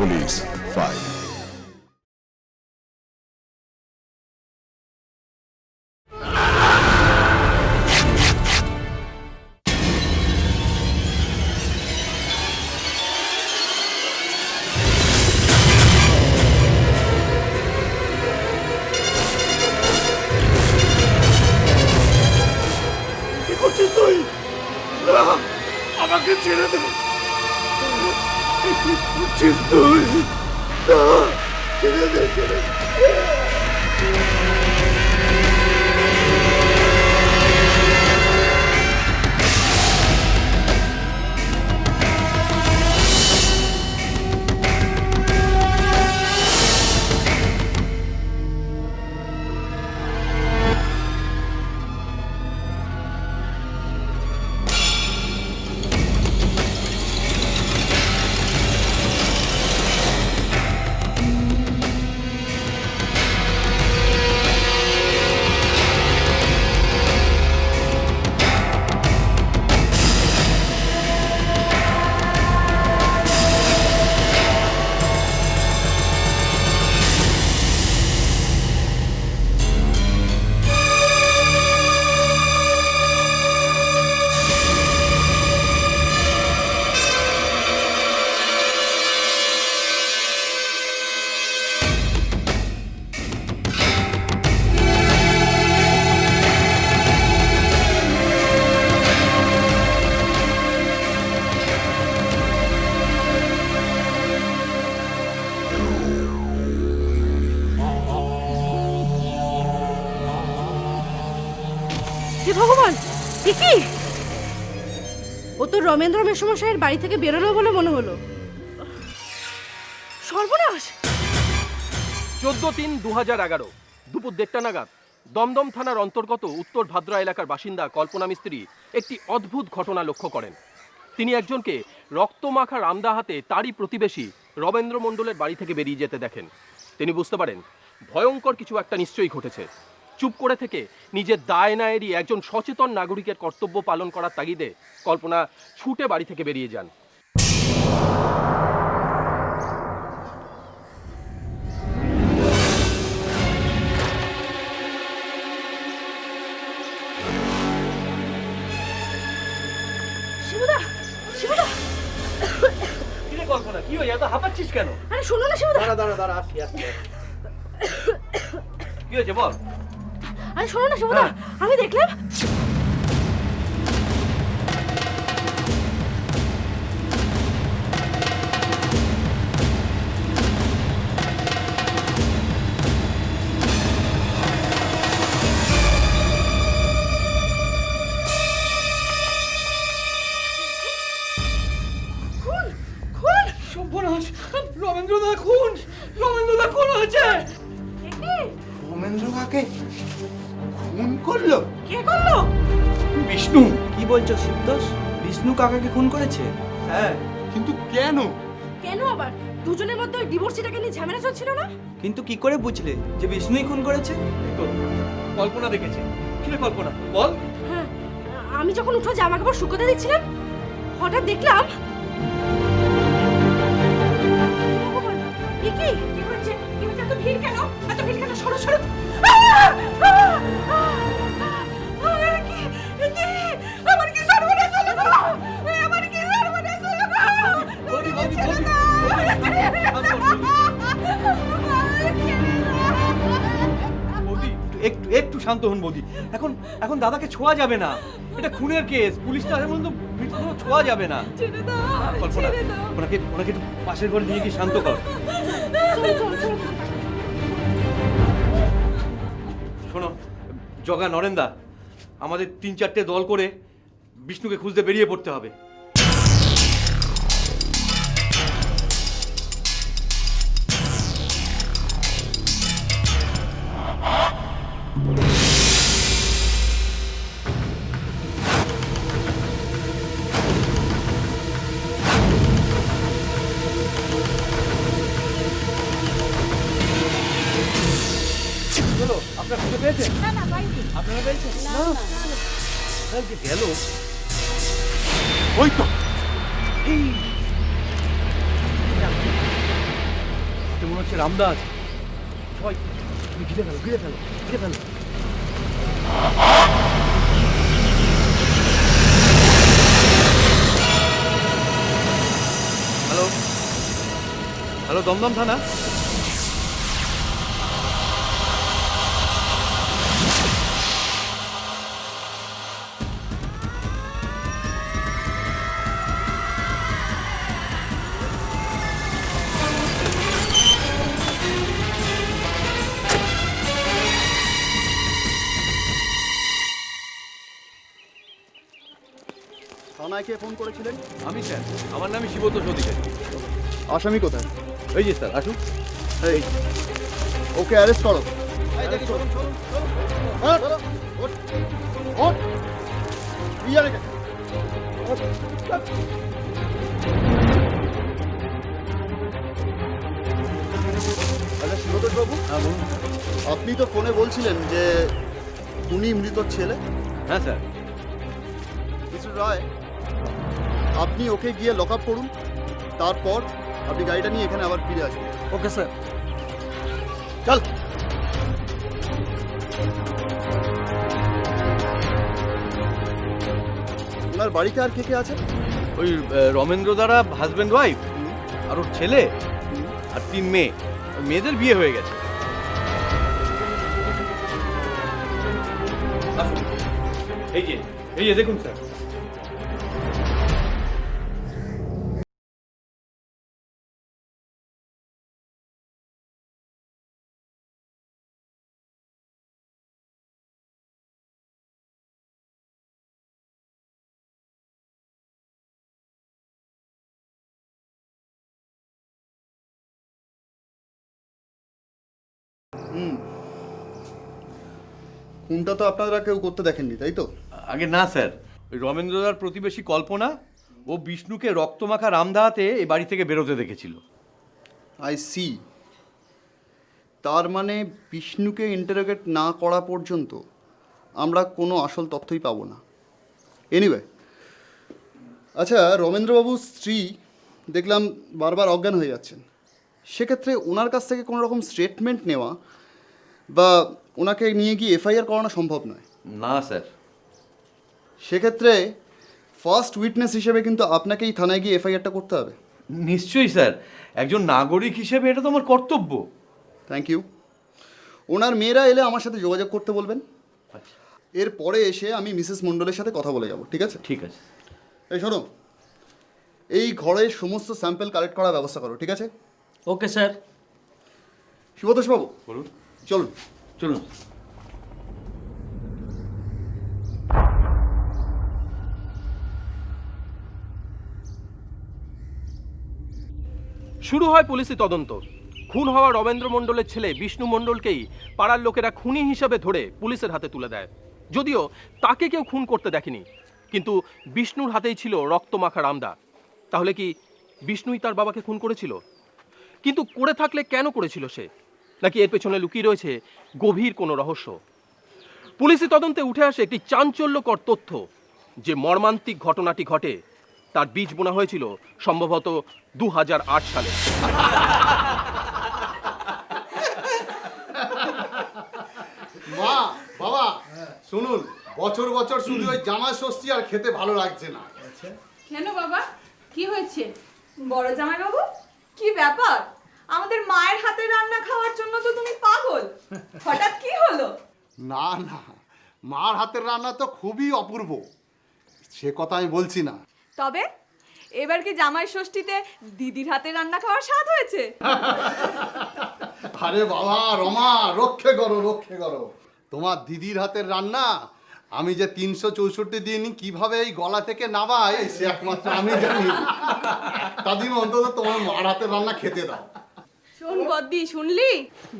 Police file. কি করছিস তুই? আমাকে ছেড়ে দে। কি করছিস তুই? ছেড়ে দে, ছেড়ে দে। ভগবান, কি ও তো রমেন্দ্র মেসমশাইয়ের বাড়ি থেকে বেরোলো বলে মনে হলো। সর্বনাশ! 14/3/2011 দুপুর 1:30 নাগাদ দমদম থানার অন্তর্গত উত্তর ভাদ্রা এলাকার বাসিন্দা কল্পনা মিস্ত্রি একটি অদ্ভুত ঘটনা লক্ষ্য করেন। তিনি একজনকে রক্তমাখা রামদা হাতে তারই প্রতিবেশী রমেন্দ্র মণ্ডলের বাড়ি থেকে বেরিয়ে যেতে দেখেন। তিনি বুঝতে পারেন ভয়ঙ্কর কিছু একটা নিশ্চয়ই ঘটেছে। চুপ করে থেকে নিজের দায় না এড়িয়ে একজন সচেতন নাগরিকের কর্তব্য পালন করার তাগিদে কল্পনা ছুটে বাড়ি থেকে বেরিয়ে যান। শিবুদা, শিবুদা! কি রে কল্পনা, কি হই এত হাঁপাচ্ছিস কেন? আরে শোনো না শিবুদা! দাঁড়া আসি। কি হয়েছে বল? আরে শোনো না শিবুদা, আমি দেখলাম রমেন্দ্রদা খুন হয়েছে। রমেন্দ্র কাকে খুন করলো? কে করলো? বিষ্ণু। কি বলছো শিবতোষ? বিষ্ণু কাকাকে খুন করেছে? হ্যাঁ, কিন্তু কেন? কেন আবার? দুজনের মধ্যে ওই ডিভোর্সিটাকে নিয়ে ঝামেলা চলছিল না? কিন্তু কি করে বুঝলে যে বিষ্ণুই খুন করেছে? কল্পনা দেখেছে। কি রে কল্পনা, বল। হ্যাঁ, আমি যখন উঠো জামা কাপড় শুকোতে দিচ্ছিলাম, হঠাৎ দেখলাম ভগবান, এ কি? কি হয়েছে? এত ভিড় কেন? এত ভিড় কেন? সরো সরো! আমার কি সর্বনাশ হলো গো! আমার কি সর্বনাশ হলো গো! বৌদি, একটু শান্ত হন বৌদি। এখন দাদাকে ছোঁয়া যাবে না, এটা খুনের কেস। পুলিশ তো আসে পর্যন্ত মৃতদেহ ছোঁয়া যাবে না। কল্পনা, ওনাকে একটু পাশের ঘরে নিয়ে গিয়ে শান্ত কর। শোনো জগা, নরেন্দা, আমাদের 3-4টে দল করে বিষ্ণুকে খুঁজতে বেরিয়ে পড়তে হবে। আপনারা খুঁজে পেয়েছেন? আপনারা পেয়েছেন? না যে গেল। ওই তো হচ্ছে রামদা আছে। সবাই তুমি ঘিরে ফেলো, ঘিরে ফেলো, ঘিরে ফেলো। হ্যালো, হ্যালো, দমদম থানা। থানায় কে ফোন করেছিলেন? আমি স্যার, আমার নামই শিবতোষ অধিকারী। আসামি কোথায়? এই যে স্যার, আসুন। এই ওকে অ্যারেস্ট করো। হ্যাঁ, ওঠ, ওঠ। তুই আর এখানে। ওঠ। আচ্ছা শিবতোষ বাবু, আপনি তো ফোনে বলছিলেন যে উনি মৃত ছেলে। হ্যাঁ স্যার। মিস্টার রায়, আপনি ওকে গিয়ে লক আপ করুন, তারপর আপনি গাড়িটা নিয়ে এখানে আবার ফিরে আসবেন। Okay sir. চল। ওনার বাড়িতে আর কে কে আছে? ওই রমেন্দ্র দ্বারা হাজব্যান্ড ওয়াইফ, আর ওর ছেলে আর 3 মেয়ে। ওই মেয়েদের বিয়ে হয়ে গেছে। আসুন। এই যে দেখুন স্যার। খুনটা তো আপনারা কেউ করতে দেখেননি, তাই তো? আগে না স্যার, ওই রমেন্দ্রদার প্রতিবেশী কল্পনা ও বিষ্ণুকে রক্তমাখা রামদাহাতে এই বাড়ি থেকে বেরোতে দেখেছিল। I see. তার মানে বিষ্ণুকে ইন্টারোগেট না করা পর্যন্ত আমরা কোনো আসল তথ্যই পাবো না। এনিওয়ে, আচ্ছা, রমেন্দ্রবাবুর স্ত্রী দেখলাম বারবার অজ্ঞান হয়ে যাচ্ছেন। সেক্ষেত্রে ওনার কাছ থেকে কোনো রকম স্টেটমেন্ট নেওয়া বা ওনাকে নিয়ে গিয়ে এফআইআর করানো সম্ভব নয়। না স্যার। সেক্ষেত্রে ফার্স্ট উইটনেস হিসেবে কিন্তু আপনাকেই থানায় গিয়ে এফআইআরটা করতে হবে। নিশ্চয়ই স্যার, একজন নাগরিক হিসেবে এটা তো আমার কর্তব্য। Thank you. ওনার মেয়েরা এলে আমার সাথে যোগাযোগ করতে বলবেন। এরপরে এসে আমি মিসেস মণ্ডলের সাথে কথা বলে যাব, ঠিক আছে? ঠিক আছে। এই শোনো, এই ঘরের সমস্ত স্যাম্পল কালেক্ট করার ব্যবস্থা করো, ঠিক আছে? Okay sir. শিবতোষবাবু বলুন। চলুন। চলুন। শুরু হয় পুলিশি তদন্ত। খুন হওয়া রমেন্দ্র মণ্ডলের ছেলে বিষ্ণু মণ্ডলকেই পাড়ার লোকেরা খুনি হিসাবে ধরে পুলিশের হাতে তুলে দেয়। যদিও তাকে কেউ খুন করতে দেখেনি, কিন্তু বিষ্ণুর হাতেই ছিল রক্তমাখা রামদা। তাহলে কি বিষ্ণুই তার বাবাকে খুন করেছিল? কিন্তু করে থাকলে কেন করেছিল সে? নাকি এর পেছনে লুকিয়ে রয়েছে গভীর কোনো রহস্য? পুলিশি তদন্তে উঠে আসে একটি চাঞ্চল্যকর তথ্য, যে মর্মান্তিক ঘটনাটি ঘটে তার বীজ বোনা হয়েছিল সম্ভবত 2008 সালে। মা, বাবা, শুনুন, বছর বছর শুধু ওই জামাই ষষ্ঠী আর খেতে ভালো লাগছে না। কেন বাবা, কি হয়েছে? বড় জামাই বাবু, কি ব্যাপার? আমাদের মায়ের হাতে রান্না খাওয়ার জন্য তো তুমি পাগল। হঠাৎ কি হলো? না না, মার হাতের রান্না তো খুবই অপূর্ব, সে কথা আমি বলছি না। তবে এবার কি জামাই ষষ্ঠীতে দিদির হাতে রান্না খাওয়ার স্বাদ হয়েছে? আরে বাবা রমা, রক্ষে করো, রক্ষে করো। তোমার দিদির হাতের রান্না আমি যে 364 দিন কিভাবে এই গলা থেকে নামাই সে একমাত্র আমি জানি। দাদিমা, অন্তত তোমার মার হাতের রান্না খেতে দাও। শোন বদ্দি, শুনলি?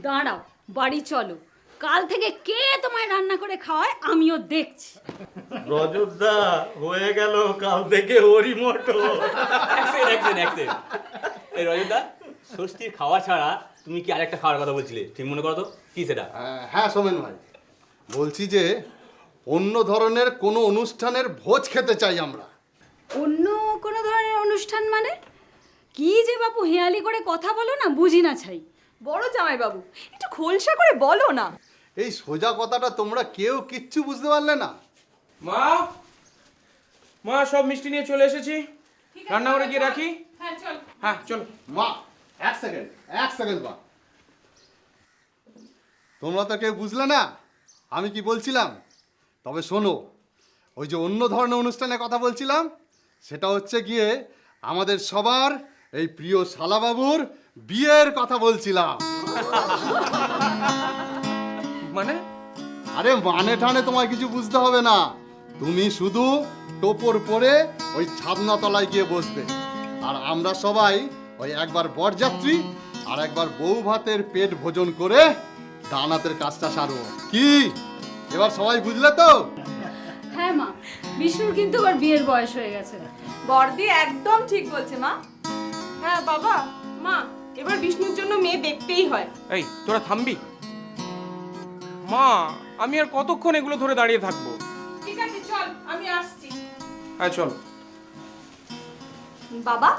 দাঁড়াও, বাড়ি চলো। কাল থেকে কে তোমায় রান্না করে খাওয়ায় আমিও দেখছি। রজতদা হয়ে গেল কাল থেকে ওরই মতো। এই রজতদা, ষষ্ঠীর খাওয়া ছাড়া তুমি কি আরেকটা খাওয়ার কথা বলছিলে, ঠিক মনে করো তো? কি সেটা? হ্যাঁ সোমেন ভাই, বলছি যে অন্য ধরনের কোনো অনুষ্ঠানের ভোজ খেতে চাই আমরা। অন্য কোনো ধরনের অনুষ্ঠান মানে কি যে বাপু হেয়ালি করে কথা বলো না, বুঝি না ছাই। বড় জামাইবাবু একটু খোলসা করে বলো না। এই সোজা কথাটা তোমরা কেউ কিচ্ছু বুঝতে পারলে না। মা মা সব মিষ্টি নিয়ে চলে এসেছি, রান্নাঘরে গিয়ে রাখি। হ্যাঁ চলো। মা এক সেকেন্ড মা, তোমরা তো কেউ বুঝলে না আমি কি বলছিলাম। তবে শোনো, ওই যে অন্য ধরনের অনুষ্ঠানের কথা বলছিলাম, সেটা হচ্ছে গিয়ে আমাদের সবার এই প্রিয় শালাবাবুর বিয়ের কথা বলছিলাম। মানে? আরে মানে ঠানে তোমায় কিছু বুঝতে হবে না, তুমি শুধু টোপর পরে ওই ছাদনা তলায় গিয়ে বসবে, আর আমরা সবাই ওই একবার বরযাত্রী আর একবার বউ ভাতের পেট ভোজন করে দানাতের কাজটা সারবো। কি এবার সবাই বুঝলে তো? হ্যাঁ মা, বিষ্ণুর কিন্তু আবার বিয়ের বয়স হয়ে গেছে। বড়দি একদম ঠিক বলছে মা। হ্যাঁ বাবা, মা এবার বিষ্ণুর জন্য মেয়ে দেখতেই হয়। এই তোরা থামবি? মা আমি আর কতক্ষণ এগুলো ধরে দাঁড়িয়ে থাকবো? ঠিক আছে চল, আমি আসছি। হ্যাঁ চল। বাবা,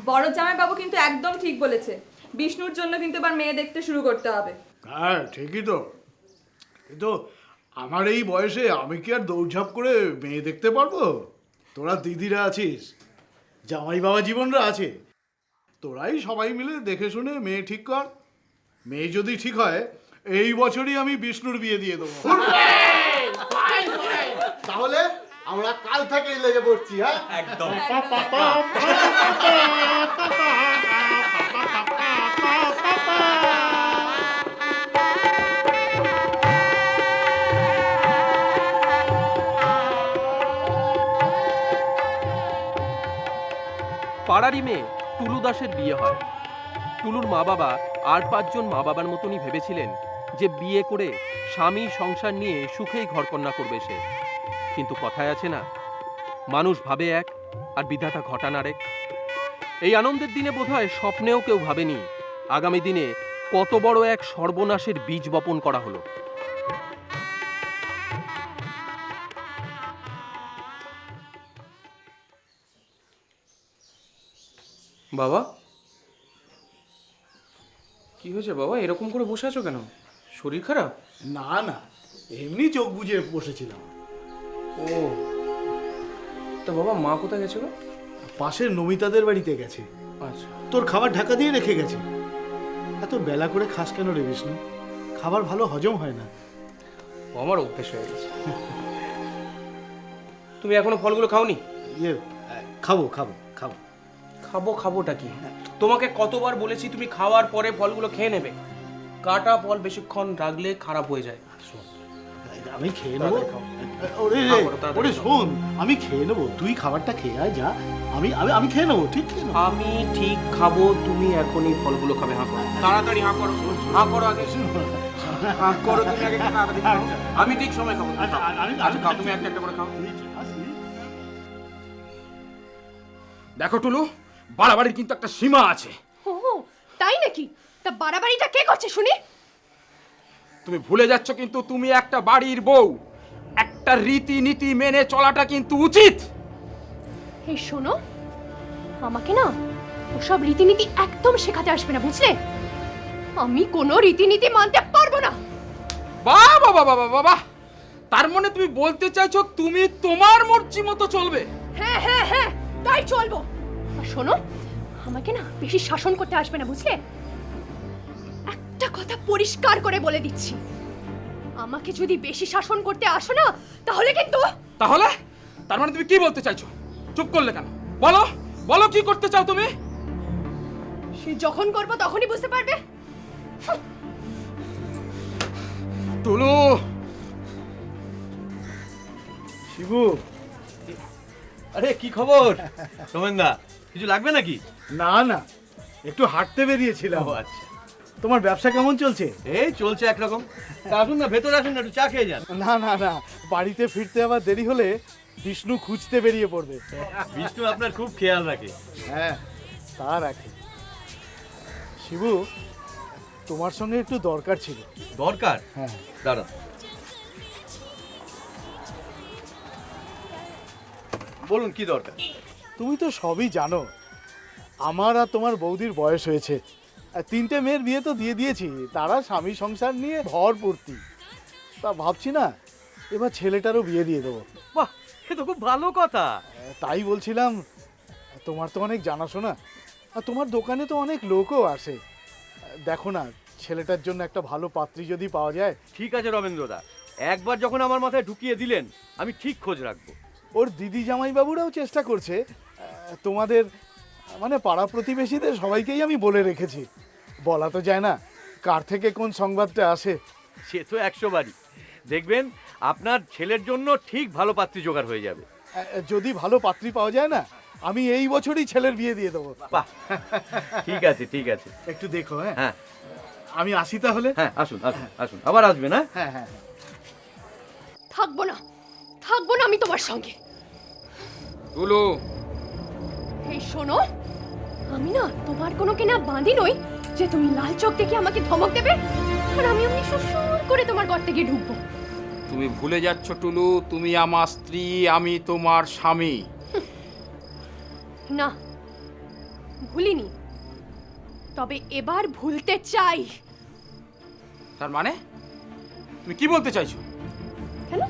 বড় জামাইবাবু কিন্তু একদম ঠিক বলেছে, বিষ্ণুর জন্য কিন্তু এবার মেয়ে দেখতে শুরু করতে হবে। হ্যাঁ ঠিকই তো, কিন্তু আমার এই বয়সে আমি কি আর দৌড়ঝাঁপ করে মেয়ে দেখতে পারবো? তোরা দিদিরা আছিস, জামাই বাবা জীবনরা আছে, তোরাই সবাই মিলে দেখে শুনে মেয়ে ঠিক কর। মেয়ে যদি ঠিক হয় এই বছরই আমি বিষ্ণুর বিয়ে দিয়ে দেবো। তাহলে আমরা কাল থেকেই লেগে পড়ছি। হ্যাঁ একদম। পাড়ারই মেয়ে টুলু দাসের বিয়ে হয়। টুলুর মা বাবা আর 5 জন মা বাবার মতনই ভেবেছিলেন যে বিয়ে করে স্বামী সংসার নিয়ে সুখেই ঘরকন্যা করবে সে। কিন্তু কথায় আছে না, মানুষ ভাবে এক আর বিধাতা ঘটান আরেক। এই আনন্দের দিনে বোধহয় স্বপ্নেও কেউ ভাবেনি আগামী দিনে কত বড় এক সর্বনাশের বীজ বপন করা হলো। বাবা কি হয়েছে বাবা, এরকম করে বসে আছো কেন? শরীর খারাপ? না না, এমনি চোখ বুজে বসেছিলাম। ও তা বাবা মা কোথায় গেছে গো? পাশের নমিতাদের বাড়িতে গেছে। আচ্ছা। তোর খাবার ঢাকা দিয়ে রেখে গেছে। এত বেলা করে খাস কেন রে বিষ্ণু? খাবার ভালো হজম হয় না। ও আমার অভ্যেস হয়ে গেছে। তুমি এখনো ফলগুলো খাওনি? ইয়ে খাবো খাবো খাবো। খাবোটা কি? তোমাকে কতবার বলেছি তুমি খাওয়ার পরে ফলগুলো খেয়ে নেবে। কাটা ফল বেশিক্ষণ রাখলে খারাপ হয়ে যায়। আমি খেয়ে নেবো। ওরে শোন, আমি খেয়ে নেবো, তুই খাবারটা খেয়ে আয় যা। আমি খেয়ে নেবো, ঠিক খেয়ে নেবো। আমি ঠিক খাবো, তুমি এখনই ফলগুলো খাবে। হাঁ করো, তাড়াতাড়ি হাঁ করো। হাঁ করো আগে, হাঁ করো তুমি আগে, তাড়াতাড়ি খাও। আমি ঠিক সময় খাবো। আচ্ছা খাও, তুমি একটা একটা করে খাও। দেখো টুলু, বাড়াবাড়ির কিন্তু একটা সীমা আছে। ও তাই নাকি? তা বাড়াবাড়িটা কে করছে শুনি? তুমি ভুলে যাচ্ছ কিন্তু তুমি একটা বাড়ির বউ, একটা রীতিনীতি মেনে চলাটা কিন্তু উচিত। এই শোনো, আমাকে না ওসব রীতিনীতি একদম শেখাতে আসবে না, বুঝলে? আমি কোনো রীতিনীতি মানতে পারবো না। বাহ বাবা বাবা বাবা, তার মানে তুমি বলতে চাইছো তুমি তোমার মর্জি মতো চলবে? হ্যাঁ হ্যাঁ হ্যাঁ, তাই চলবো। আর শোনো, আমাকে না বেশি শাসন করতে আসবে না, বুঝলে? একটা কথা পরিষ্কার করে বলে দিচ্ছি, আমাকে যদি বেশি শাসন করতে আসো না তাহলে কিন্তু। তাহলে তার মানে তুমি কি বলতে চাইছো? চুপ করলে কেন? বলো বলো, কি করতে চাও তুমি? সে যখন করবো তখনই বুঝতে পারবে। টুলু। শিবু, আরে কি খবর? সোমেনদা, কিছু লাগবে নাকি? না না, একটু হাঁটতে বেরিয়েছিলাম। ও আচ্ছা, তোমার ব্যবসা কেমন চলছে? এই চলছে একরকম। তা আসুন না, ভেতরে আসুন না, একটু চা খেয়ে যান। না না না, বাড়িতে ফিরতে আবার দেরি হলে বিষ্ণু খুঁজতে বেরিয়ে পড়বে। বিষ্ণু আপনার খুব খেয়াল রাখে। হ্যাঁ তা রাখে। শিবু, তোমার সঙ্গে একটু দরকার ছিল। দরকার? হ্যাঁ দাঁড়া। বলুন কি দরকার? তুমি তো সবই জানো, আমার আর তোমার বৌদির বয়স হয়েছে, 3টে মেয়ের বিয়ে তো দিয়ে দিয়েছি, তারা স্বামী সংসার নিয়ে ভরপুর্তি। তা ভাবছি না এবার ছেলেটারও বিয়ে দিয়ে দেবো। বাহ, এ তো খুব ভালো কথা। তাই বলছিলাম, তোমার তো অনেক জানাশোনা, আর তোমার দোকানে তো অনেক লোকও আসে, দেখো না ছেলেটার জন্য একটা ভালো পাত্রী যদি পাওয়া যায়। ঠিক আছে রমেন্দ্রদা, একবার যখন আমার মাথায় ঢুকিয়ে দিলেন আমি ঠিক খোঁজ রাখবো। ওর দিদি জামাইবাবুরাও চেষ্টা করছে, তোমাদের মানে পাড়া প্রতিবেশীদের সবাইকেই আমি বলে রেখেছি। বলা তো যায় না কার থেকে কোন সংবাদটা আসে। সে তো 100 বারই। দেখবেন আপনার ছেলের জন্য ঠিক ভালো পাত্রী জোগাড় হয়ে যাবে। যদি ভালো পাত্রী পাওয়া যায় না, আমি এই বছরই ছেলের বিয়ে দিয়ে দেবো। বাহ, ঠিক আছে ঠিক আছে। একটু দেখো। হ্যাঁ হ্যাঁ, আমি আসি তাহলে। হ্যাঁ আসুন আসুন আসুন, আবার আসবেন। হ্যাঁ হ্যাঁ। থাকবো না আমি তোমার সঙ্গে। টুলু, এই শোনো, আমি না তোমার কোনো কেনা বাঁধি নই যে তুমি লাল চোখ দেখে আমাকে ধমক দেবে আর আমি অমনি সুর করে তোমার ঘর থেকে ঢুকবো। তুমি ভুলে যাচ্ছ টুলু, তুমি আমার স্ত্রী, আমি তোমার স্বামী। না, ভুলিনি, তবে এবার ভুলতে চাই। তার মানে তুমি কি বলতে চাইছো? কেন,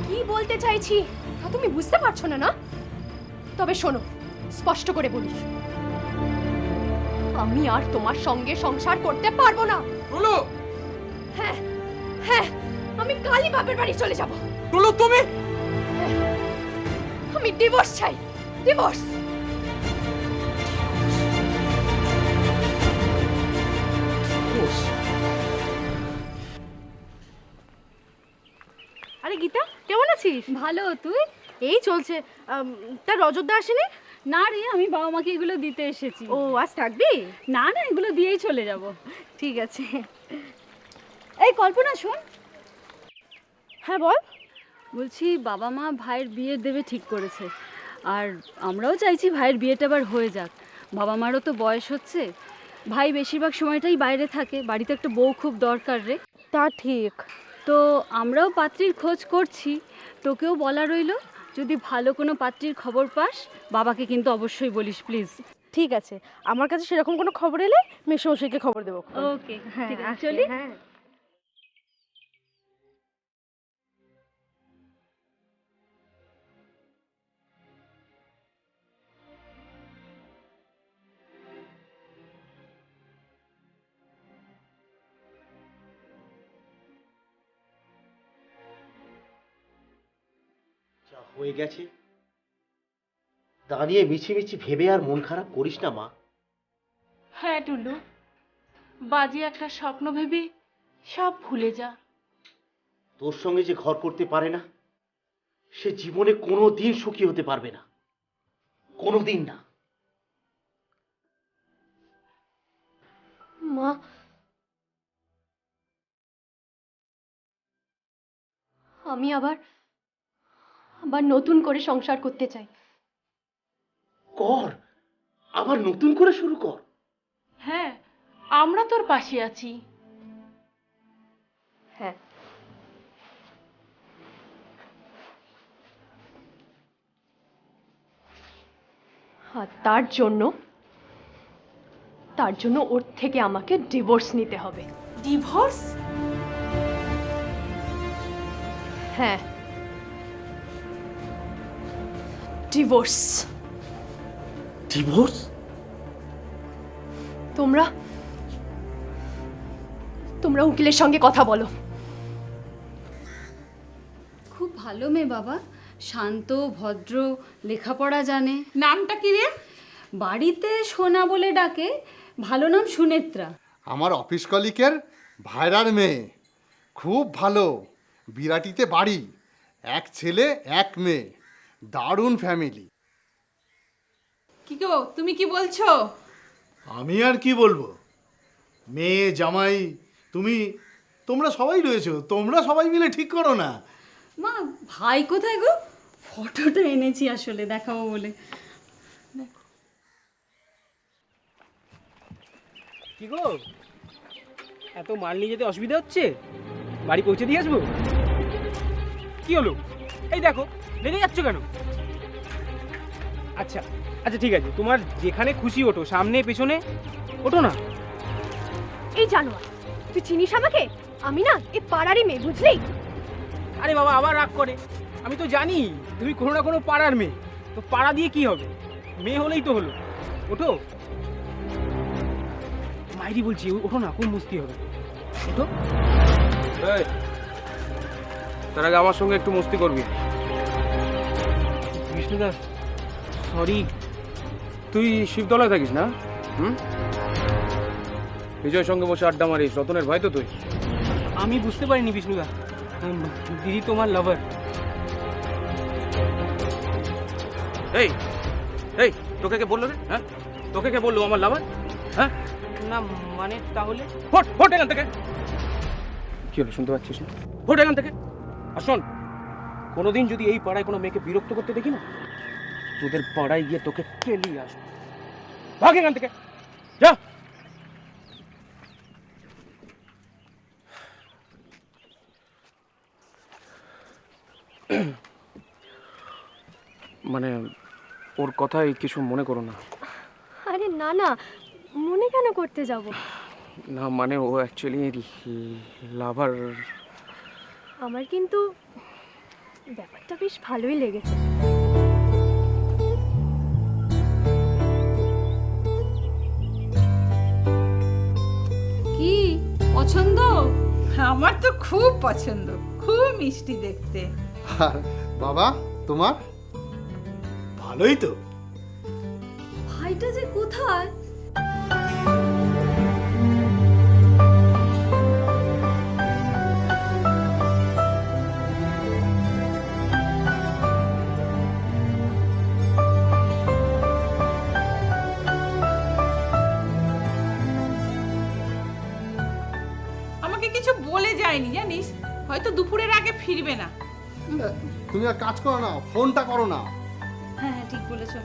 কি বলতে চাইছি তা তুমি বুঝতে পারছো না? না, তবে শোনো, স্পষ্ট করে বলি, আমি আর তোমার সঙ্গে সংসার করতে পারবো না। টুলু, হ্যাঁ হ্যাঁ, আমি কালই বাপের বাড়ি চলে যাব। টুলু তুমি, আমি ডিভোর্স চাই, ডিভোর্স। আরে গীতা, কেমন আছিস? ভালো, তুই? এই চলছে। তার রজতদা আসেনি? না রে, আমি বাবা মাকে এগুলো দিতে এসেছি। ও, আজ থাকবি? না না, এগুলো দিয়েই চলে যাব। ঠিক আছে। এই কল্পনা, শোন। হ্যাঁ বল। বলছি, বাবা মা ভাইয়ের বিয়ে দেবে ঠিক করেছে, আর আমরাও চাইছি ভাইয়ের বিয়েটা আবার হয়ে যাক। বাবা মারও তো বয়স হচ্ছে, ভাই বেশিরভাগ সময়টাই বাইরে থাকে, বাড়িতে একটা বউ খুব দরকার রে। তা ঠিক। তো আমরাও পাত্রীর খোঁজ করছি, তোকেও বলা রইলো, যদি ভালো কোনো পাত্রীর খবর পাস বাবাকে কিন্তু অবশ্যই বলিস প্লিজ। ঠিক আছে, আমার কাছে সেরকম কোনো খবর এলে মেশমশাইকে খবর দেবো। ওকে, ঠিক আছে, চলি। হ্যাঁ। হয়ে গেছে, দাঁড়িয়ে মিছিমিছি ভেবে আর মন খারাপ করিস না মা। হ্যাঁ টুলু, বাজে একটা স্বপ্ন ভেবে সব ভুলে যা। তোর সঙ্গে যে ঘর করতে পারে না, সে জীবনে কোনো দিন সুখী হতে পারবে না, কোনো দিন না। মা, আমি আবার নতুন করে সংসার করতে চাই। কর, আবার নতুন করে শুরু কর। হ্যাঁ, আমরা তোর পাশে আছি। হ্যাঁ, আর তার জন্য ওর থেকে আমাকে ডিভোর্স নিতে হবে। ডিভোর্স? হ্যাঁ, ডিভোর্স। ডিভোর্স? তোমরা উকিলের সঙ্গে কথা বলো। খুব ভালো মেয়ে বাবা, শান্ত, ভদ্র, লেখাপড়া জানে। নামটা কি রে? বাড়িতে সোনা বলে ডাকে, ভালো নাম সুনেত্রা। আমার অফিস কলিকের ভাইরার মেয়ে, খুব ভালো, বিরাটিতে বাড়ি, এক ছেলে এক মেয়ে, দারুণ ফ্যামিলি। কি গো, তুমি কি বলছো? আমি আর কি বলবো, মেয়ে জামাই তোমরা সবাই রয়েছো, তোমরা সবাই মিলে ঠিক করো না। মা, ভাই কোথায় গো? ফটোটা এনেছি আসলে দেখাবো বলে। কি গো, এত মাল নিয়ে যেতে অসুবিধা হচ্ছে? বাড়ি পৌঁছে দিয়ে আসবো? কি হলো, এই দেখো, লেগে যাচ্ছ কেন? আচ্ছা আচ্ছা, ঠিক আছে, তোমার যেখানে খুশি ওঠো, সামনে পেছনে ওঠো না। এই জানোয়ার, তুই চিনিস আমাকে? আমি না এই পাড়ারই মেয়ে, বুঝলি? আরে বাবা আবার রাগ করে। আমি তো জানি তুমি কোনো না কোনো পাড়ার মেয়ে, তো পাড়া দিয়ে কি হবে, মেয়ে হলেই তো হলো। ওঠো মাইরি বলছি, ওঠো না, খুব মস্তি হবে, ওঠো। এই, তার আগে আমার সঙ্গে একটু মস্তি করবি। বিষ্ণুদাস সরি। তুই শিবতলায় থাকিস না? বিজয়ের সঙ্গে বসে আড্ডা মারিস, রতনের ভাই তো তুই? আমি বুঝতে পারিনি বিষ্ণুদা, দিদি তোমার লাভার। এই এই তোকে কে বললো রে? হ্যাঁ, তোকে কে বললো আমার লাভার? হ্যাঁ না মানে তাহলে ফোট ফোট এখান থেকে। কি হলো, শুনতে পাচ্ছিস না? ফোট এখান থেকে। আর শোন, কোনোদিন যদি এই পাড়ায় কোনো মেয়েকে বিরক্ত করতে দেখি না, তোদের পাড়ায় গিয়ে তোকে কেলিয়ে আসবো। ভাগ এখান থেকে, যা। মানে ওর কথাই কিছু মনে করো না। আরে না না, মনে কেন করতে যাব? না মানে ও অ্যাকচুয়ালি লাভার। আমার কিন্তু ব্যাপারটা বেশ ভালোই লেগেছে। কি পছন্দ? আমার তো খুব পছন্দ, খুব মিষ্টি দেখতে। আর বাবা তোমার? ভালোই তো। ভাইটা যে কোথায়? আমাকে কিছু বলে যায়নি জানিস, হয়তো দুপুরের আগে ফিরবে না। তুমি আর কাজ করো না, ফোনটা করো না। হ্যাঁ হ্যাঁ ঠিক বলেছো।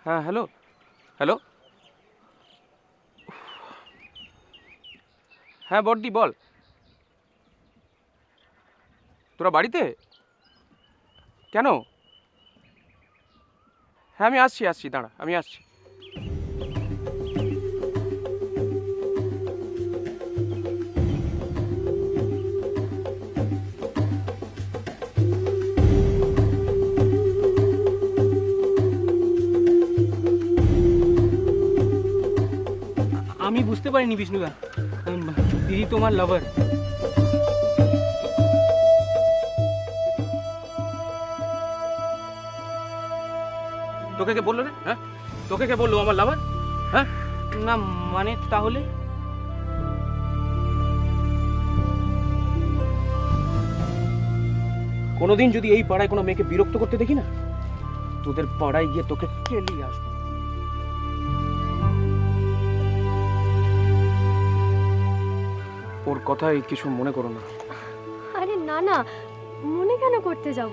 হ্যাঁ হ্যালো হ্যালো, হ্যাঁ বড়দি বল। তোরা বাড়িতে? কেন? হ্যাঁ আমি আসছি আসছি, দাঁড়া আমি আসছি। আমি বুঝতে পারিনি বিষ্ণুদা, দিদি তোমার লাভার। তোকে কে বললো রে? হ্যাঁ, তোকে কে বললো আমার লাভার? হ্যাঁ না মানে তাহলে কোনোদিন যদি এই পাড়ায় কোনো মেয়েকে বিরক্ত করতে দেখি না, তোদের পাড়ায় গিয়ে তোকে কেলিয়ে আসবো। ওর কথাই কিছু মনে করো না। আরে না না, মনে কেন করতে যাব?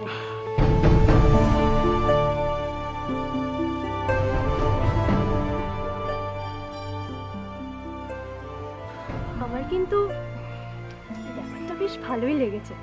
আমার কিন্তু ব্যাপারটা বেশ ভালোই লেগেছে।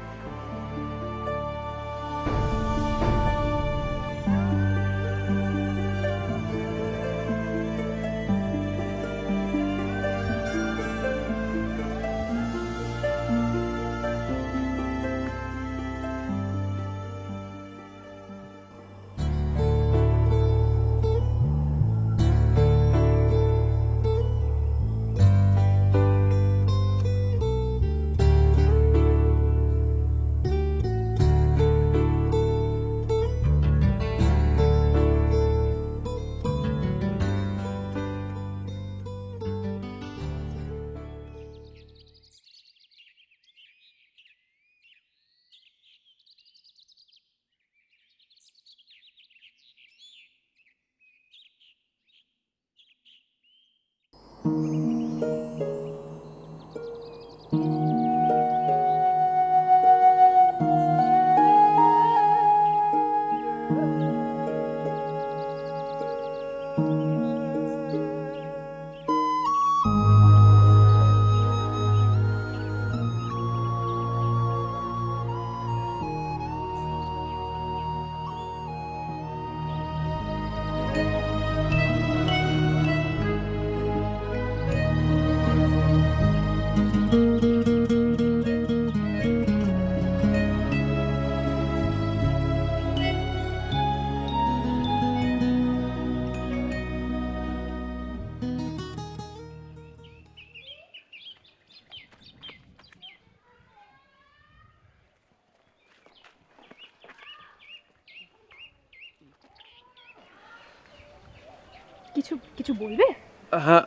কিছু কিছু বলবে? হ্যাঁ,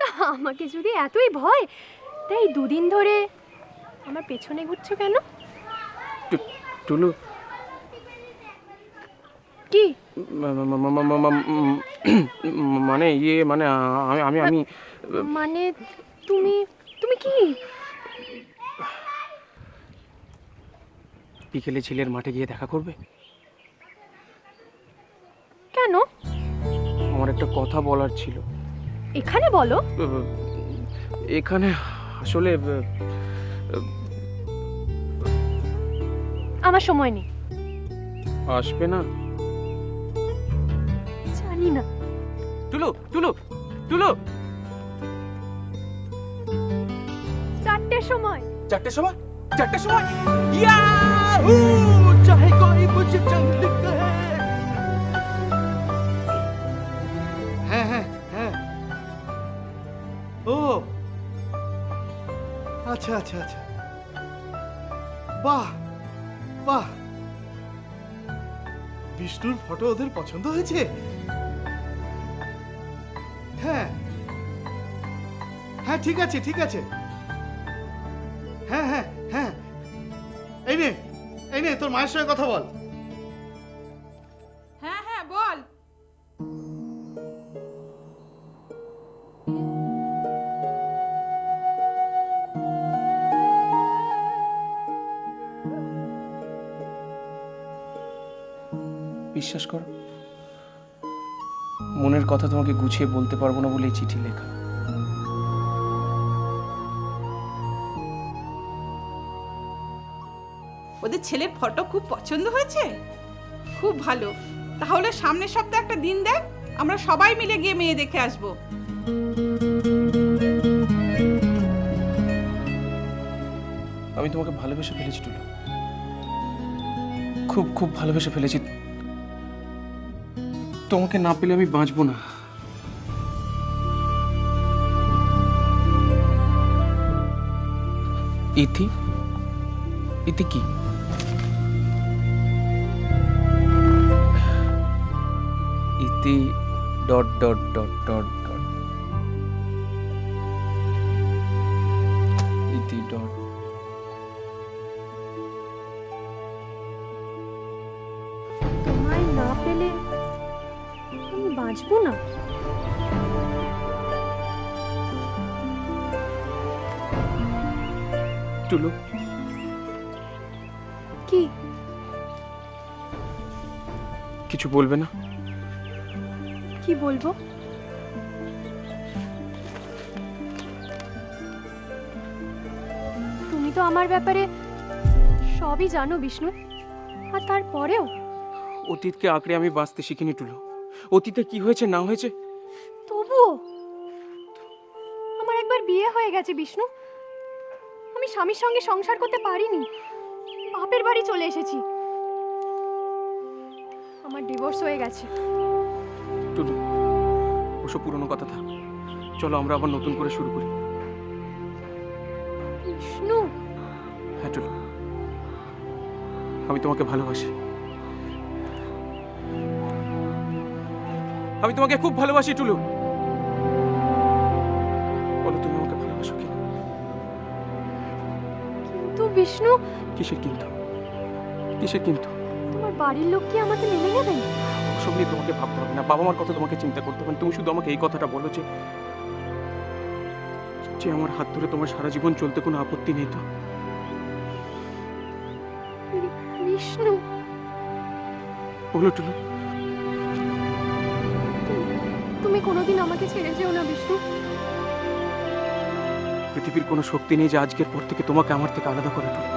তা আমাকে যদি এতই ভয়, তাই 2 দিন ধরে আমার পেছনে ঘুরছো কেন? টুলু, কি মানে মানে আমি মানে তুমি তুমি কি? বিকেলে ছেলের মাঠে গিয়ে দেখা করবে? কেন? আমার একটা কথা বলার ছিল। এখানে বলো। এখানে আসলে আমার সময় নেই। আসবে না? জানি না। টুলু, টুলু, টুলু, 4টের সময়। 4টের সময়? 4টের সময়? ইয়াহু! চাহে কোই মুঝে চন্দ লিখতা হ্যায়। হ্যাঁ। ও আচ্ছা আচ্ছা আচ্ছা, বাহ বাহ, বিষ্ণুর ফটো ওদের পছন্দ হয়েছে? হ্যাঁ হ্যাঁ, ঠিক আছে ঠিক আছে। হ্যাঁ হ্যাঁ হ্যাঁ, এই নে তোর মায়ের সঙ্গে কথা বল। হ্যাঁ হ্যাঁ বল। বিশ্বাস করো, মনের কথা তোমাকে গুছিয়ে বলতে পারবো না বলে এই চিঠি লেখা। ওদের ছেলের ফটো খুব পছন্দ হয়েছে? খুব ভালো, তাহলে সামনের সপ্তাহে একটা দিন দেখ, আমরা সবাই মিলে গিয়ে মেয়ে দেখে আসবো। আমি তোমাকে ভালোবেসে ফেলেছি টুলু, খুব খুব ভালোবেসে ফেলেছি। তোমাকে না পেলে আমি বাঁচবো না। ইতি, ইতি কি? ইতি dot dot dot dot dot ইতি ডট। তোমায় না পেলে আমি বাঁচবো না। টুলু, কি? কিছু বলবে না? কি বলবো? তুমি তো আমার ব্যাপারে সবই জানো বিষ্ণু, আর তারপরেও অতীতকে আঁকড়ে আমি বাঁচতে শিখিনি টুলু। অতীতে কি হয়েছে না হয়েছে তবুও আমার একবার বিয়ে হয়ে গেছে বিষ্ণু। আমি স্বামীর সঙ্গে সংসার করতে পারিনি, বাপের বাড়ি চলে এসেছি। আমার ডিভোর্স হয়ে গেছে। টুলু, ওসব পুরনো কথা থাক, চলো আমরা আবার নতুন করে শুরু করি। বিষ্ণু। হ্যাঁ টুলু, আমি তোমাকে ভালোবাসি। আমি তোমাকে খুব ভালোবাসি টুলু। বলো তুমি আমাকে ভালোবাসো কিনা? কিন্তু বিষ্ণু। কিসের কিন্তু? কিসের কিন্তু? তোমার বাড়ির লোক কি আমাকে মেনে নেবেন? ওসব নিয়ে তোমাকে ভাবতে হবে না, বাবা মার কথা তোমাকে চিন্তা করতে হবে না। তুমি শুধু আমাকে এই কথাটা বলো যে আমার হাত ধরে তোমার সারা জীবন চলতে কোনো আপত্তি নেই তো? বিষ্ণু। বলো টুলু। তুমি কোনোদিন আমাকে ছেড়ে যেও না বিষ্ণু। পৃথিবীর কোনো শক্তি নেই যে আজকের পর থেকে তোমাকে আমার থেকে আলাদা করে টুলু।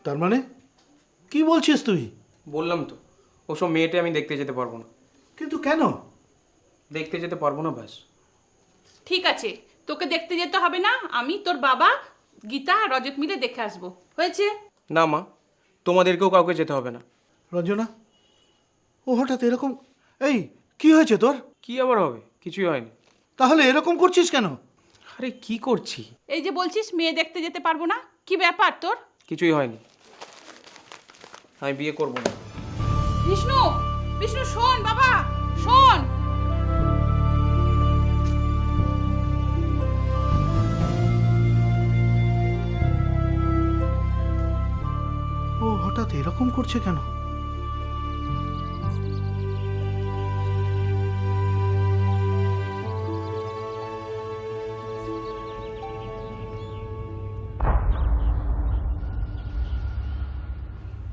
তার মানে কি বলছিস তুই? বললাম তো, ওসব মেয়েটা আমি দেখতে যেতে পারবো না। কিন্তু কেন? দেখতে যেতে পারবো না, ব্যাস। ঠিক আছে, তোকে দেখতে যেতে হবে না, আমি তোর বাবা গীতা আর রজত মিলে দেখে আসবো। হয়েছে? না মা, তোমাদেরকেও কাউকে যেতে হবে না। রঞ্জনা, ও হঠাৎ এরকম, এই কি হয়েছে তোর? কি আবার হবে? কিছুই হয়নি। তাহলে এরকম করছিস কেন? আরে কি করছি? এই যে বলছিস মেয়ে দেখতে যেতে পারবো না, কি ব্যাপার তোর? কিছুই হয়নি, আমি বিয়ে করব না। বিষ্ণু, বিষ্ণু শোন বাবা, শোন। ও হঠাৎ এরকম করছে কেন?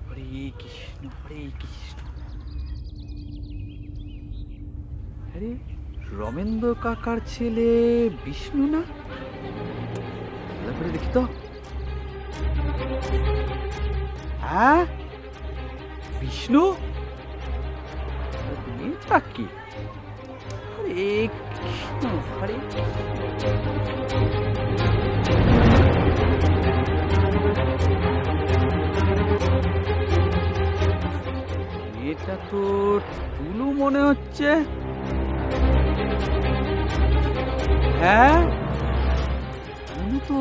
হরে কৃষ্ণ হরে কৃষ্ণ। আরে রমেন্দ্র কাকার ছেলে বিষ্ণু না? ভালো করে দেখি তো। হ্যাঁ, বিষ্ণু। এটা কি? হরে কৃষ্ণ হরে এটা তো টুলু মনে হচ্ছে। হ্যাঁ, টুলু তো,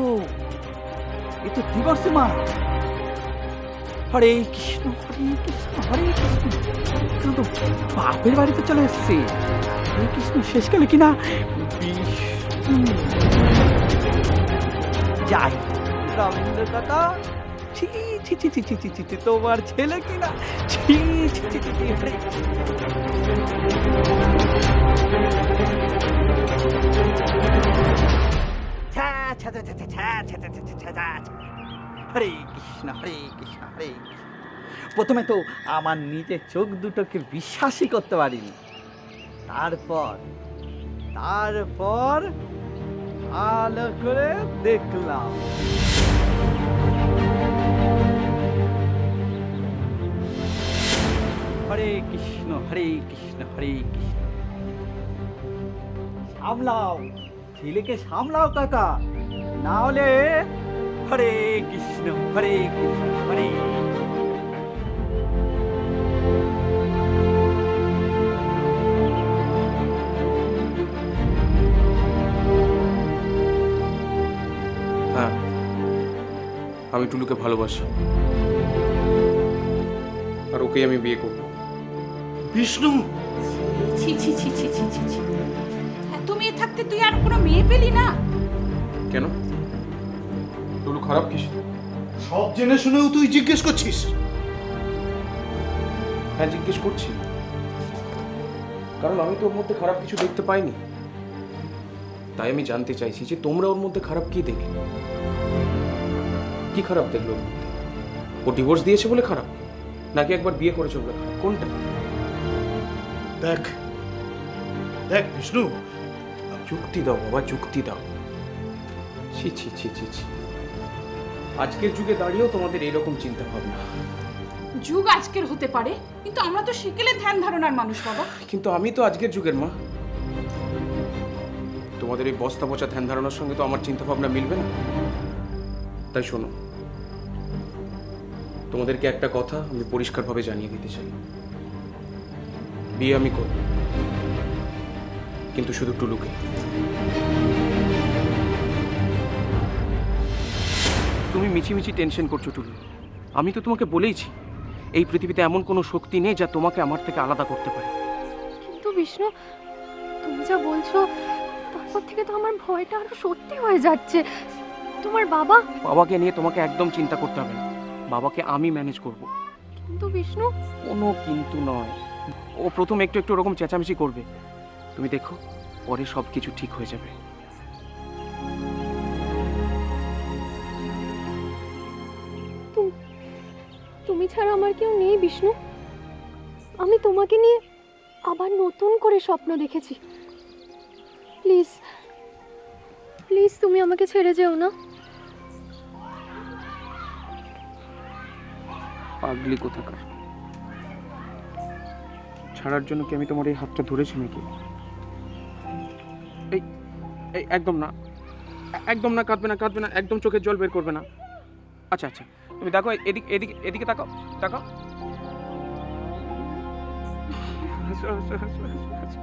এ তো দিবর্ষে মা। হরে কৃষ্ণ হরে কৃষ্ণ হরে কৃষ্ণ। কেন তো বাপের বাড়িতে চলে এসছে। হরে কৃষ্ণ শেষকালে কিনা বিষ্ণু। যাই রমেন্দ্র কাকা, ছি ছি ছি ছি ছি ছি ছি ছি, তোমার ছেলে কিনা, ছি ছি ছি ছি ছি। হরে হরে কৃষ্ণ হরে কৃষ্ণ হরে কৃষ্ণ। প্রথমে তো আমার নিজের চোখ দুটোকে বিশ্বাসই করতে পারিনি, তারপর ভালো করে দেখলাম। হরে কৃষ্ণ হরে কৃষ্ণ হরে কৃষ্ণ। সামলাও ছেলেকে, সামলাও কাকা, না হলে হরে কৃষ্ণ হরে কৃষ্ণ হরে। হ্যাঁ, আমি টুলুকে ভালোবাসি, আর ওকেই আমি বিয়ে করব। বিষ্ণু, ছি ছি ছি ছি ছি ছি ছি, এত মেয়ে থাকতে তুই আর কোনো মেয়ে পেলি না? কেন? টুলু খারাপ কিছু? সব জেনে শুনেও তুই জিজ্ঞেস করছিস? হ্যাঁ, জিজ্ঞেস করছি, কারণ আমি তো ওর মধ্যে খারাপ কিছু দেখতে পাইনি। তাই আমি জানতে চাইছি যে তোমরা ওর মধ্যে খারাপ কি দেখলে? কি খারাপ দেখলো ওর মধ্যে? ও ডিভোর্স দিয়েছে বলে খারাপ, নাকি একবার বিয়ে করেছে বলে খারাপ? কোনটা? দেখ দেখ বিষ্ণু, যুক্তি দাও বাবা, যুক্তি দাও। ছি ছি ছি ছি ছি, আজকের যুগে দাঁড়িয়েও তোমাদের এইরকম চিন্তা ভাবনা। যুগ আজকের হতে পারে, কিন্তু আমরা তো সেকেলে ধ্যান ধারণার মানুষ বাবা। কিন্তু আমি তো আজকের যুগের মা। তোমাদের এই বস্তা পচা ধ্যান ধারণার সঙ্গে তো আমার চিন্তা ভাবনা মিলবে না। তাই শোনো, তোমাদেরকে একটা কথা আমি পরিষ্কারভাবে জানিয়ে দিতে চাই। বিয়ে আমি করব, কিন্তু শুধু টুলুকে। তুমি মিছিমিছি টেনশন করছো টুলু। আমি তো তোমাকে বলেইছি, এই পৃথিবীতে এমন কোনো শক্তি নেই যা তোমাকে আমার থেকে আলাদা করতে পারে। কিন্তু বিষ্ণু, তুমি যা বলছো তারপর থেকে তো আমার ভয়টা আরো সত্যি হয়ে যাচ্ছে। তোমার বাবাকে নিয়ে তোমাকে একদম চিন্তা করতে হবে না। বাবাকে আমি ম্যানেজ করব। কিন্তু বিষ্ণু, কোনো কিন্তু নয়। ও প্রথম একটু একটু ওরকম চেঁচামেচি করবে, তুমি দেখো পরে সব কিছু ঠিক হয়ে যাবে। তুমি ছাড়া আমার কেউ নেই বিষ্ণু। আমি তোমাকে নিয়ে আবার নতুন করে স্বপ্ন দেখেছি। প্লিজ প্লিজ তুমি আমাকে ছেড়ে যেও না। পাগলি কোথাকার, ছাড়ার জন্য কি আমি তোমার এই হাতটা ধরেছি নাকি? এই এই একদম না, একদম না, কাঁদবে না, কাঁদবে না, একদম চোখের জল বের করবে না। আচ্ছা আচ্ছা, তুমি দেখো, এদিকে এদিকে এদিকে তাকাও, তাকাও। হাসো হাসো হাসো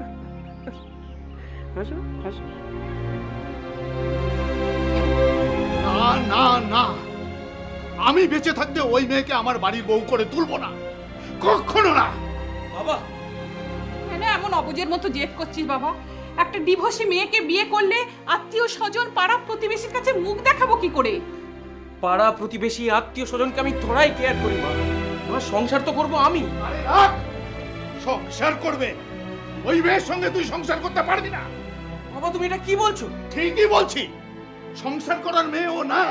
হাসো হাসো হাসো। না না না, আমি বেঁচে থাকতে ওই মেয়েকে আমার বাড়ির বউ করে তুলবো না, কখনো না। বাবা, কেন এমন অবুঝের মতো জেদ করছিস বাবা? একটা ডিভোর্সি মেয়েকে বিয়ে করলে আত্মীয় স্বজন পাড়া প্রতিবেশীর কাছে মুখ দেখাবো কি করে? পাড়া প্রতিবেশী আত্মীয় স্বজনকে আমি তোরাই কেয়ার করি মা। আমার সংসার তো করবো আমি। আরে রাখ, সংসার করবে? ওই মেয়ের সঙ্গে তুই সংসার করতে পারবি না। বাবা তুমি এটা কি বলছো? ঠিকই বলছি, সংসার করার মেয়ে ও না।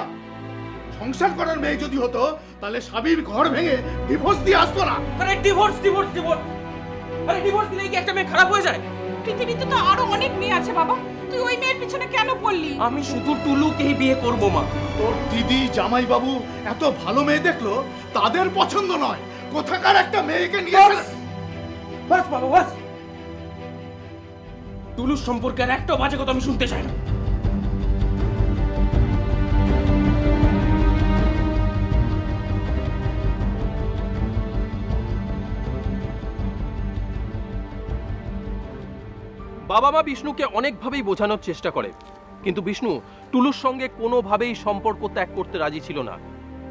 সংসার করার মেয়ে যদি হতো তাহলে স্বামীর ঘর ভেঙে ডিভোর্স দিয়ে আসতো না। আরে ডিভোর্স ডিভোর্স ডিভোর্স, আরে ডিভোর্স দিলেই কি একটা মেয়ে খারাপ হয়ে যায়? পৃথিবীতে তো আরো অনেক মেয়ে আছে বাবা, তুই ওই মেয়ের পিছনে কেন পড়লি? আমি শুধু টুলুকেই বিয়ে করব মা। তোর দিদি জামাই বাবু এত ভালো মেয়ে দেখলো, তাদের পছন্দ নয়, কোথাকার একটা মেয়েকে নিয়ে বাস বাবা বাস। টুলুর সম্পর্কে আর একটা বাজে কথা আমি শুনতে চাই না। বাবা মা বিষ্ণুকে অনেকভাবেই বোঝানোর চেষ্টা করে, কিন্তু বিষ্ণু টুলুর সঙ্গে কোনোভাবেই সম্পর্ক ত্যাগ করতে রাজি ছিল না।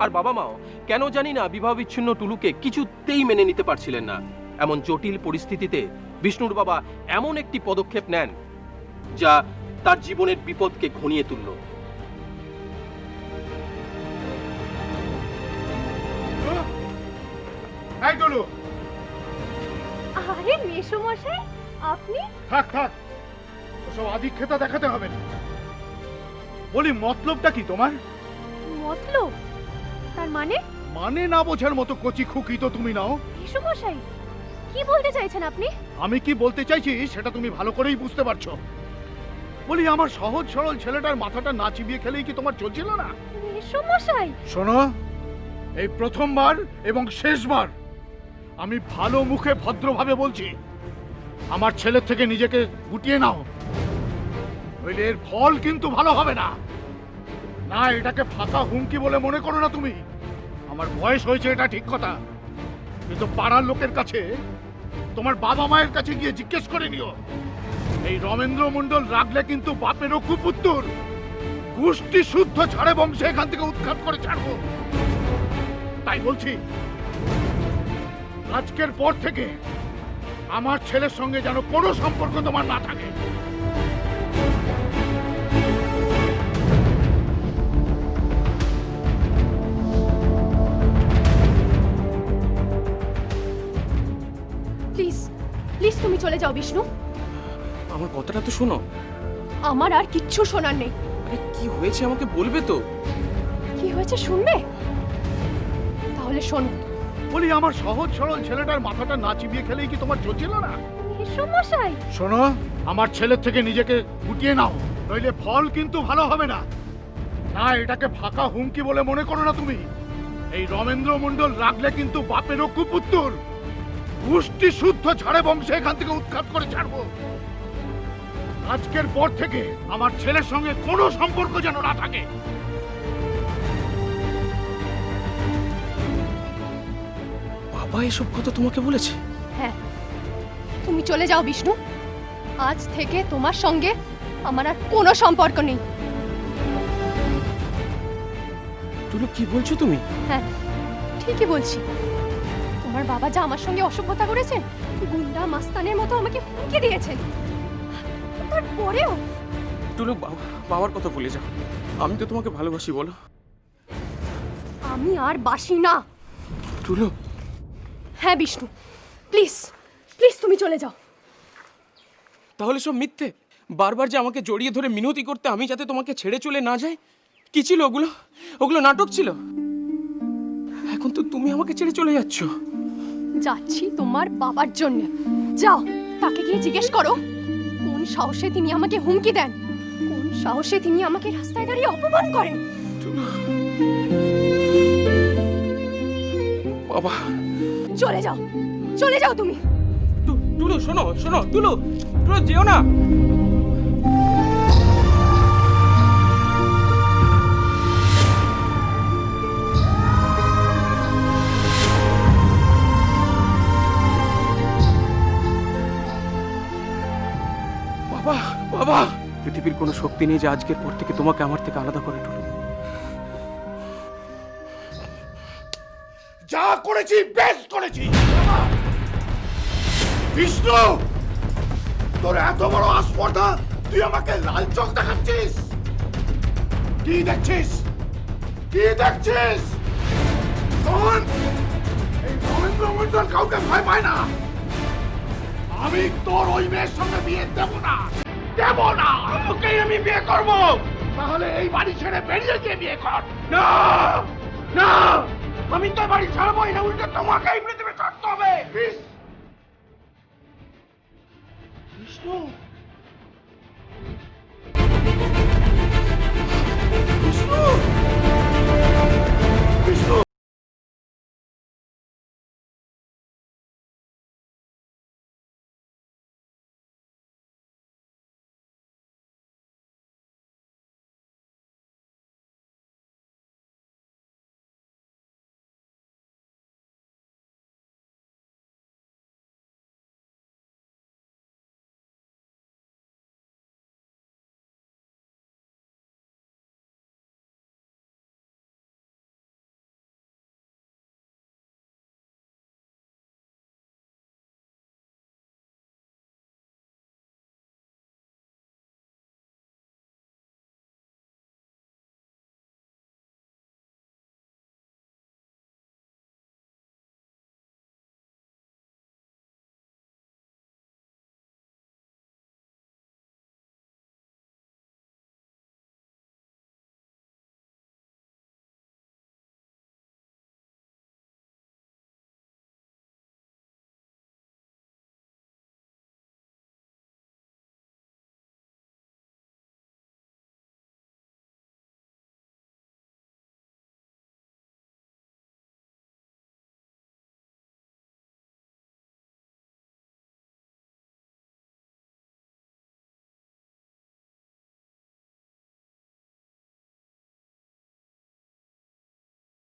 আর বাবা মাও কেন জানি না বিবাহ বিচ্ছিন্ন টুলুকে কিছুতেই মেনে নিতে পারছিলেন না। এমন জটিল পরিস্থিতিতে বিষ্ণুর বাবা এমন একটি পদক্ষেপ নেন যা তার জীবনের বিপদকে ঘনিয়ে তুলল। এই টুলু, আরে মেসোমশাই আপনি? থাক থাক, ওসব আদিক্ষেতা দেখাতে হবে না। বলি মতলবটা কি তোমার? মতলব? তার মানে? মানে না বোঝার মতো কচি খুকি তো তুমি নাও। মেসোমশাই কি বলতে চাইছেন আপনি? আমি কি বলতে চাইছি সেটা তুমি ভালো করেই বুঝতে পারছো। বলি আমার সহজ সরল ছেলেটার মাথাটা না চিবিয়ে খেলেই কি তোমার চলছিল না? মেসোমশাই শোনো, এই প্রথমবার এবং শেষবার আমি ভালো মুখে ভদ্রভাবে বলছি, আমার ছেলের থেকে নিজেকে গুটিয়ে নাও, নইলে এর ফল কিন্তু ভালো হবে না। না, এটাকে ফাঁকা হুমকি বলে মনে করো না তুমি। আমার বয়স হয়েছে এটা ঠিক কথা, কিন্তু পাড়ার লোকের কাছে, তোমার বাবা মায়ের কাছে গিয়ে জিজ্ঞেস করে নিও, এই রমেন্দ্র মণ্ডল রাখলে কিন্তু বাপেরও কুপুত্তর, গোষ্ঠী শুদ্ধ ছাড়ে বংশে এখান থেকে উৎখাত করে ছাড়বো। তাই বলছি, আজকের পর থেকে আমার ছেলের সঙ্গে যেন কোনো সম্পর্ক তোমার না থাকে। প্লিজ প্লিজ তুমি চলে যাও বিষ্ণু। আমার কথাটা তো শোনো। আমার আর কিচ্ছু শোনার নেই। আরে কি হয়েছে আমাকে বলবে তো? কি হয়েছে শুনবে? তাহলে শোনো। বলি আমার সহজ সরল ছেলেটার মাথাটা না চিবিয়ে খেলেই কি তোমার চলছিল না? মেসোমশাই শোনো, আমার ছেলের থেকে নিজেকে গুটিয়ে নাও, নইলে ফল কিন্তু ভালো হবে না। না, এটাকে ফাঁকা হুমকি বলে মনে করো না তুমি। এই রমেন্দ্র মণ্ডল রাখলে কিন্তু বাপেরও কুপুত্তর, গোষ্ঠী শুদ্ধ ছাড়ে বংশে এখান থেকে উৎখাত করে ছাড়বো। আজকের পর থেকে আমার ছেলের সঙ্গে কোনো সম্পর্ক যেন না থাকে। বাবা এসব কথা তোমাকে বলেছে? হ্যাঁ, তুমি চলে যাও বিষ্ণু। আজ থেকে তোমার সঙ্গে আমার আর কোনো সম্পর্ক নেই। টুলু কি বলছো তুমি? হ্যাঁ ঠিকই বলছি। তোমার বাবা যা আমার সঙ্গে অসভ্যতা করেছেন, গুন্ডা মাস্তানের মতো আমাকে হুমকি দিয়েছেন, তারপরেও টুলু বাবার কথা ভুলে যাও। আমি তো তোমাকে ভালোবাসি, বলো। আমি আর বাসি না। টুলু। হ্যাঁ বিষ্ণু, প্লিজ প্লিজ তুমি চলে যাও। তাহলে সব মিথ্যে? বারবার যে আমাকে জড়িয়ে ধরে মিনতি করতে আমি যাতে তোমাকে ছেড়ে চলে না যাই, কি ছিল ওগুলো? ওগুলো নাটক ছিল। এখন তো তুমি আমাকে ছেড়ে চলে যাচ্ছ। যাচ্ছি তোমার বাবার জন্য। যাও, তাকে গিয়ে জিজ্ঞেস করো কোন সাহসে তিনি আমাকে হুমকি দেন, কোন সাহসে তিনি আমাকে রাস্তায় দাঁড়িয়ে অপমান করেন। বাবা চলে যাও, চলে যাও তুমি। টুলু শোনো শোনো, টুলু টুলু যেও না। বাবা বাবা, পৃথিবীর কোনো শক্তি নেই যে আজকের পর থেকে তোমাকে আমার থেকে আলাদা করে টুলু। যা করেছি বেশ করেছি। বিষ্ণু, তোর এত বড় আস্পর্ধা, তুই আমাকে লাল চোখ দেখাচ্ছিস? কি দেখছিস? কি দেখছিস? শোন, এই রবীন্দ্র মন্ডল কাউকে ভয় পায় না। আমি তোর ওই মেয়ের সঙ্গে বিয়ে দেব না, দেব না। তোকেই আমি বিয়ে করব। তাহলে এই বাড়ি ছেড়ে বেরিয়ে গিয়ে বিয়ে কর। না না, আমি তো বাড়ি ছাড়বই না, উল্টে তোমাকে এই পৃথিবী ছাড়তে হবে। বিষ্ণু, বিষ্ণু, বিষ্ণু।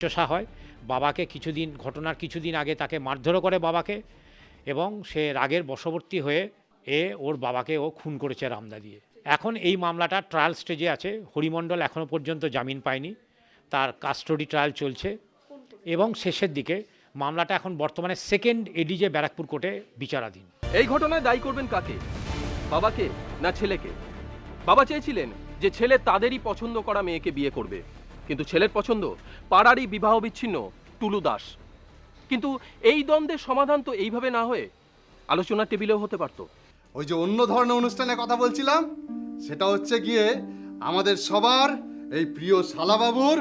চষা হয় বাবাকে ঘটনার কিছুদিন আগে তাকে মারধরও করে বাবাকে, এবং সে রাগের বশবর্তী হয়ে ওর বাবাকে খুন করেছে রামদা দিয়ে। এখন এই মামলাটা ট্রায়াল স্টেজে আছে। হরিমণ্ডল এখনও পর্যন্ত জামিন পায়নি, তার কাস্টডি ট্রায়াল চলছে এবং শেষের দিকে মামলাটা এখন বর্তমানে সেকেন্ড এডিজে ব্যারাকপুর কোর্টে বিচারাধীন। এই ঘটনায় দায়ী করবেন কাকে? বাবাকে না ছেলেকে? বাবা চেয়েছিলেন যে ছেলে তাদেরই পছন্দ করা মেয়েকে বিয়ে করবে, কিন্তু ছেলের পছন্দ পাড়ারই বিবাহ বিচ্ছিন্ন টুলু দাস। কিন্তু এই দ্বন্দ্বের সমাধান তো এইভাবে না হয়ে আলোচনার টেবিলেও হতে পারত। ওই যে অন্য ধরনের অনুষ্ঠানের কথা বলছিলাম, সেটা হচ্ছে গিয়ে আমাদের সবার এই প্রিয় শালাবাবুর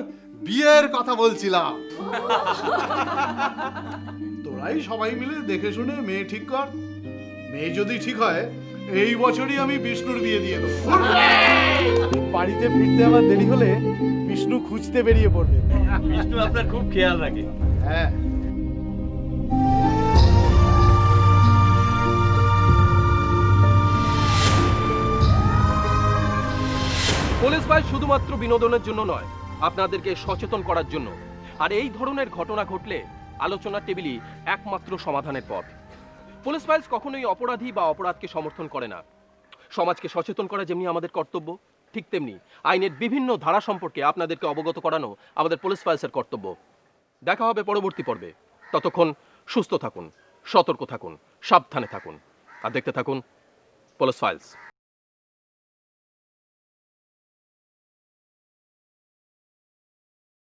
বিয়ের কথা বলছিলাম। তোরাই সবাই মিলে দেখে শুনে মেয়ে ঠিক কর। মেয়ে যদি ঠিক হয়, এই বছরই আমি বিষ্ণুর বিয়ে দিয়ে দেবো। বাড়িতে ফিরতে আবার দেরি হলে বিষ্ণু খুঁজতে বেরিয়ে পড়বে। বিষ্ণু আপনার খুব খেয়াল রাখে। হ্যাঁ, পুলিশ ফাইল শুধুমাত্র বিনোদনের জন্য নয়, আপনাদেরকে সচেতন করার জন্য। আর এই ধরনের ঘটনা ঘটলে আলোচনার টেবিলই একমাত্র সমাধানের পথ। পুলিশ ফাইলস কখনোই অপরাধী বা অপরাধকে সমর্থন করে না। সমাজকে সচেতন করা যেমনি আমাদের কর্তব্য, ঠিক তেমনি আইনের বিভিন্ন ধারা সম্পর্কে আপনাদেরকে অবগত করানো আমাদের পুলিশ ফাইলসের কর্তব্য। দেখা হবে পরবর্তী পর্বে। ততক্ষণ সুস্থ থাকুন, সতর্ক থাকুন, সাবধানে থাকুন আর দেখতে থাকুন পুলিশ ফাইলস।